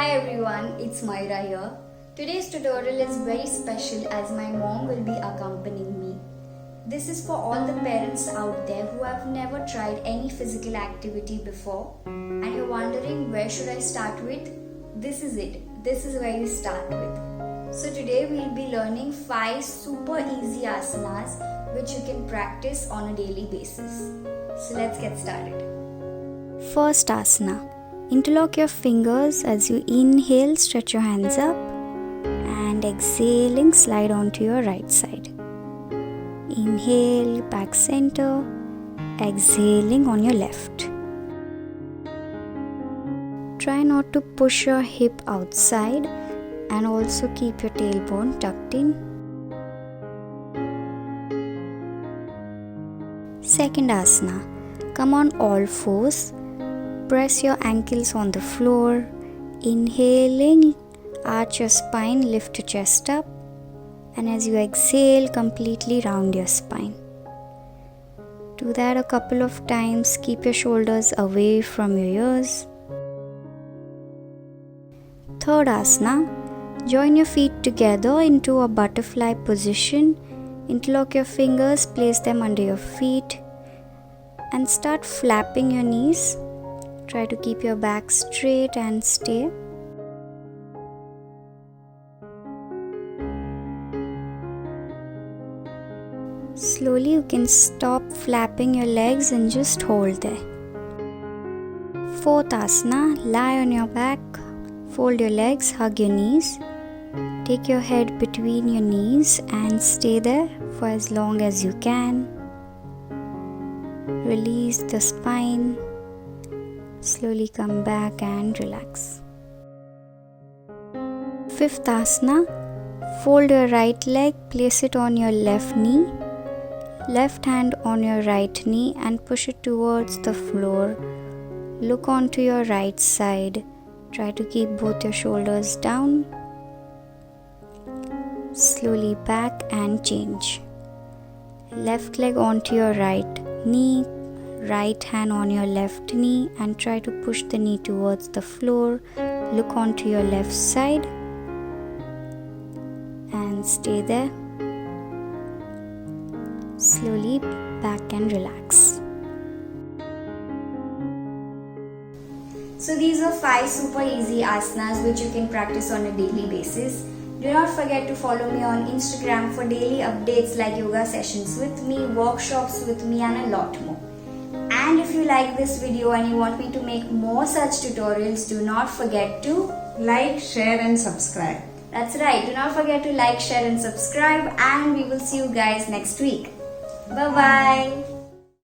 Hi everyone, it's Mayura here. Today's tutorial is very special as my mom will be accompanying me. This is for all the parents out there who have never tried any physical activity before and you're wondering where should I start with? This is it. This is where you start with. So today we'll be learning 5 super easy asanas which you can practice on a daily basis. So let's get started. First asana. Interlock your fingers as you inhale, stretch your hands up, and exhaling, slide onto your right side. Inhale, back center, exhaling on your left. Try not to push your hip outside and also keep your tailbone tucked in. Second asana. Come on all fours. Press your ankles on the floor. Inhaling, arch your spine, lift your chest up, and as you exhale, completely round your spine. Do that a couple of times. Keep your shoulders away from your ears. Third asana. Join your feet together into a butterfly position. Interlock your fingers, place them under your feet, and start flapping your knees. Try to keep your back straight and stay. Slowly you can stop flapping your legs and just hold there. Fourth asana, lie on your back, fold your legs, hug your knees. Take your head between your knees and stay there for as long as you can. Release the spine. Slowly come back and relax. Fifth asana. Fold your right leg, place it on your left knee. Left hand on your right knee and push it towards the floor. Look onto your right side. Try to keep both your shoulders down. Slowly back and change. Left leg onto your right knee. Right hand on your left knee and try to push the knee towards the floor. Look onto your left side and stay there. Slowly back and relax. So these are 5 super easy asanas which you can practice on a daily basis. Do not forget to follow me on Instagram for daily updates like yoga sessions with me, workshops with me, and a lot more. And if you like this video and you want me to make more such tutorials, do not forget to like, share and subscribe. That's right, do not forget to like, share and subscribe, and we will see you guys next week. Bye bye.